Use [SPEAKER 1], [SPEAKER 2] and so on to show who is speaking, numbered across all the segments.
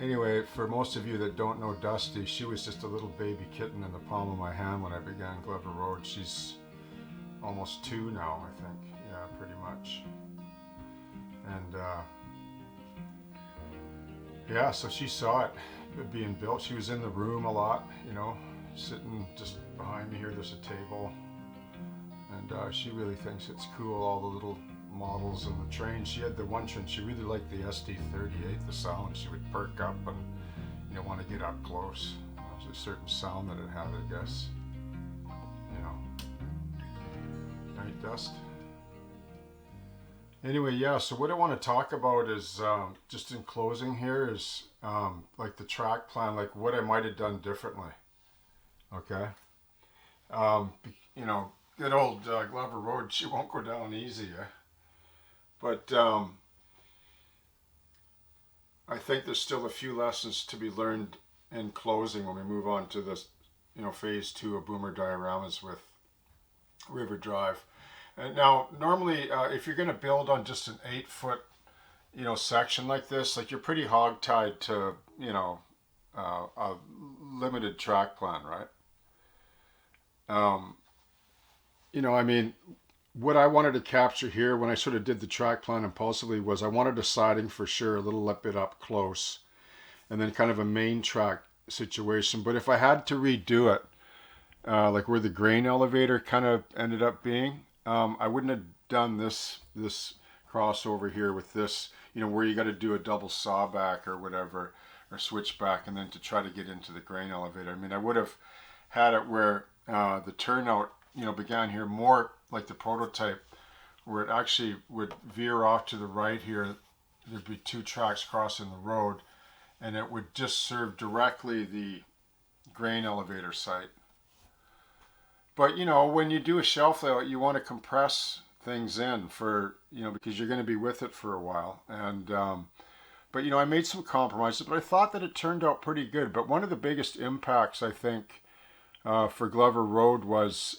[SPEAKER 1] Anyway, for most of you that don't know Dusty, she was just a little baby kitten in the palm of my hand when I began Glover Road. She's almost 2 now, I think. Yeah, pretty much. And yeah, so she saw it being built. She was in the room a lot, you know, sitting just behind me here. There's a table, and she really thinks it's cool. All the little models and the trains. She had the one train. She really liked the SD38, the sound. She would perk up and want to get up close. There's a certain sound that it had, I guess. You know, night dust. Anyway, yeah, so what I want to talk about is, just in closing here, is like the track plan, like what I might have done differently. Okay. Um, you know, good old Glover Road, she won't go down easy. But I think there's still a few lessons to be learned in closing when we move on to this, phase 2 of Boomer Dioramas with River Drive. And now, normally, if you're going to build on just an 8-foot, section like this, like you're pretty hog-tied to, a limited track plan, right? Um, I mean, what I wanted to capture here when I sort of did the track plan impulsively was I wanted a siding for sure, a little bit up close, and then kind of a main track situation. But if I had to redo it, like where the grain elevator kind of ended up being, I wouldn't have done this crossover here with this, where you got to do a double sawback or whatever, or switchback, and then to try to get into the grain elevator. I mean, I would have had it where the turnout, began here more like the prototype, where it actually would veer off to the right here. There'd be 2 tracks crossing the road, and it would just serve directly the grain elevator site. But when you do a shelf layout, you want to compress things in for, because you're going to be with it for a while. And but I made some compromises, but I thought that it turned out pretty good. But one of the biggest impacts, I think, for Glover Road was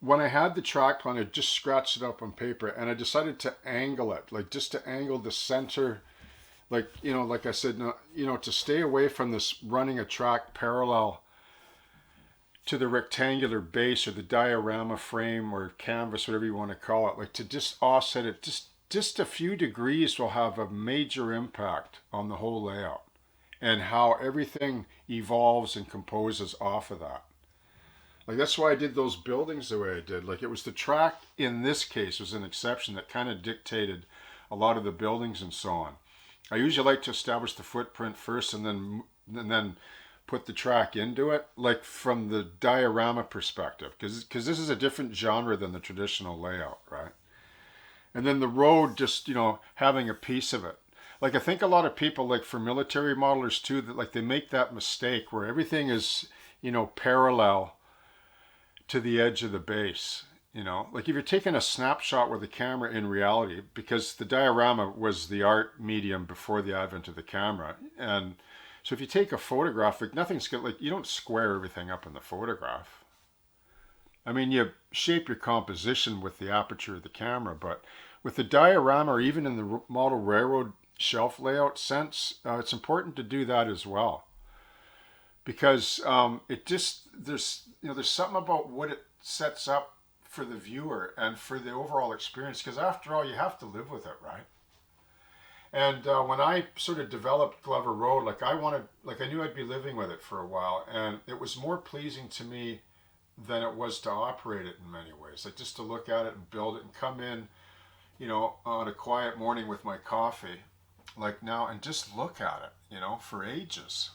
[SPEAKER 1] when I had the track plan, I just scratched it up on paper, and I decided to angle it, like just to angle the center, like like I said, to stay away from this running a track parallel to the rectangular base or the diorama frame or canvas, whatever you want to call it, like to just offset it just a few degrees will have a major impact on the whole layout and how everything evolves and composes off of that. Like that's why I did those buildings the way I did. Like it was the track in this case was an exception that kind of dictated a lot of the buildings and so on. I usually like to establish the footprint first and then put the track into it, like from the diorama perspective, because this is a different genre than the traditional layout, right? And then the road just having a piece of it. Like I think a lot of people, like for military modelers too, that like they make that mistake where everything is parallel to the edge of the base. Like if you're taking a snapshot with the camera in reality, because the diorama was the art medium before the advent of the camera, and so if you take a photograph, like nothing's good, like you don't square everything up in the photograph. I mean, you shape your composition with the aperture of the camera, but with the diorama or even in the model railroad shelf layout sense, it's important to do that as well, because it just there's something about what it sets up for the viewer and for the overall experience. Because after all, you have to live with it, right? And when I sort of developed Glover Road, like I knew I'd be living with it for a while, and it was more pleasing to me than it was to operate it in many ways. Like just to look at it and build it and come in, on a quiet morning with my coffee, like now, and just look at it, for ages,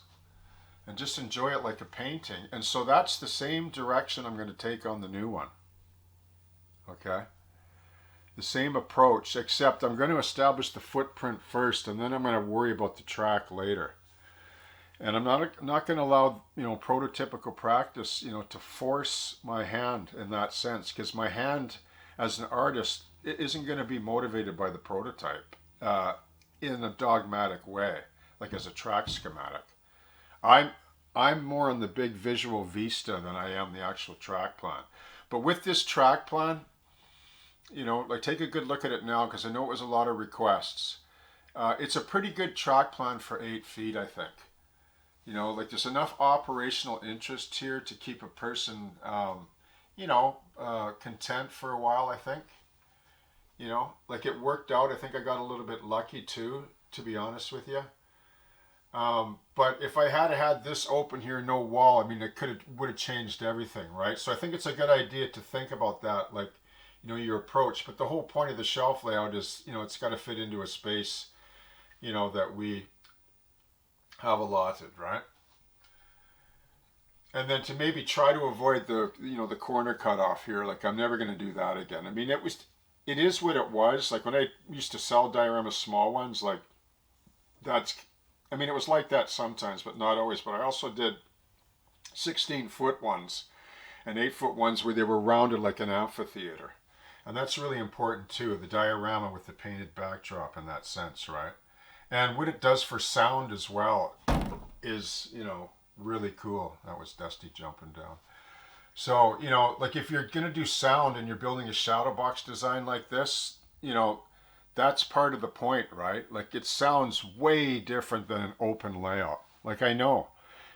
[SPEAKER 1] and just enjoy it like a painting. And so that's the same direction I'm going to take on the new one. Okay. The same approach, except I'm going to establish the footprint first, and then I'm going to worry about the track later. And I'm not going to allow prototypical practice to force my hand in that sense, because my hand as an artist isn't going to be motivated by the prototype in a dogmatic way, like as a track schematic. I'm more on the big visual vista than I am the actual track plan. But with this track plan, like take a good look at it now, because I know it was a lot of requests. It's a pretty good track plan for 8 feet, I think. You know, like there's enough operational interest here to keep a person, content for a while, I think. You know, like it worked out. I think I got a little bit lucky too, to be honest with you. But if I had this open here, no wall, I mean, it would have changed everything, right? So I think it's a good idea to think about that, like, your approach. But the whole point of the shelf layout is, it's got to fit into a space, that we have allotted, right? And then to maybe try to avoid the corner cut off here. Like I'm never going to do that again. I mean, it is what it was. Like when I used to sell diorama small ones, like that's, I mean, it was like that sometimes, but not always. But I also did 16-foot ones and 8-foot ones where they were rounded like an amphitheater. And that's really important too, the diorama with the painted backdrop in that sense, right? And what it does for sound as well is, really cool. That was Dusty jumping down. So, like if you're going to do sound and you're building a shadow box design like this, that's part of the point, right? Like it sounds way different than an open layout. Like I know,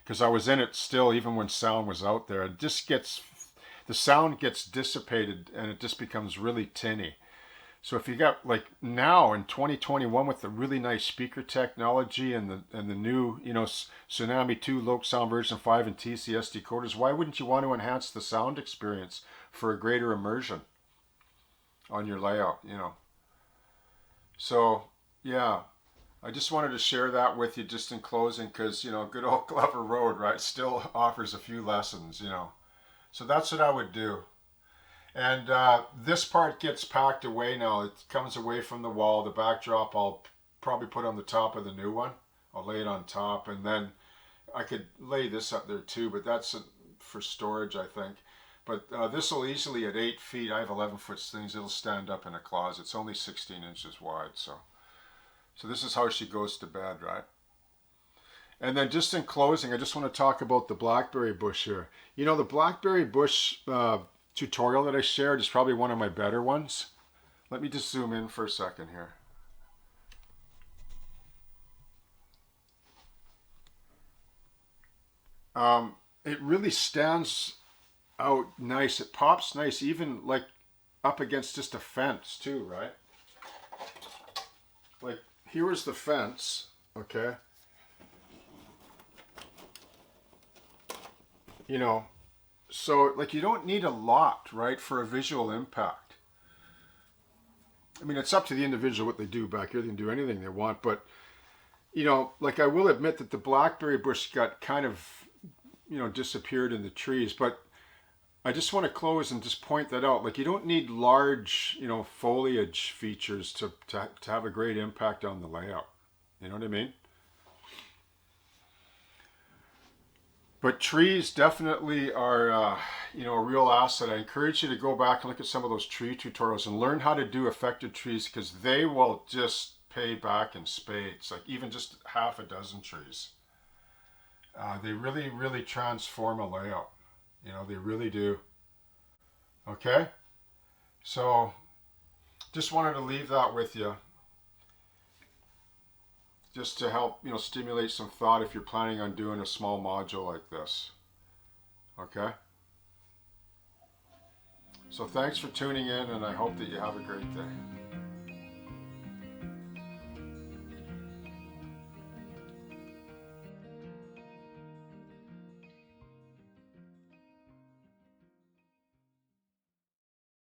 [SPEAKER 1] because I was in it still, even when sound was out there. The sound gets dissipated and it just becomes really tinny. So if you got like now in 2021 with the really nice speaker technology and the new Tsunami 2 Loc Sound version 5 and TCS decoders, why wouldn't you want to enhance the sound experience for a greater immersion on your layout? So yeah, I just wanted to share that with you just in closing because good old Glover Road, right, still offers a few lessons. So that's what I would do. And this part gets packed away now. It comes away from the wall. The backdrop I'll probably put on the top of the new one. I'll lay it on top, and then I could lay this up there too, but that's for storage, I think. But this will easily, at 8 feet, I have 11-foot things, it'll stand up in a closet. It's only 16 inches wide, so this is how she goes to bed, right? And then just in closing, I just want to talk about the blackberry bush here. The blackberry bush tutorial that I shared is probably one of my better ones. Let me just zoom in for a second here. It really stands out nice. It pops nice, even like up against just a fence too, right? Like here is the fence, okay? So like you don't need a lot, right, for a visual impact. I mean, it's up to the individual what they do back here. They can do anything they want, but like I will admit that the blackberry bush got kind of, disappeared in the trees, but I just want to close and just point that out. Like you don't need large, foliage features to have a great impact on the layout. You know what I mean? But trees definitely are, a real asset. I encourage you to go back and look at some of those tree tutorials and learn how to do affected trees because they will just pay back in spades, like even just half a dozen trees. They really, really transform a layout. They really do. Okay? So just wanted to leave that with you. Just to help, stimulate some thought if you're planning on doing a small module like this. Okay? So thanks for tuning in, and I hope that you have a great day.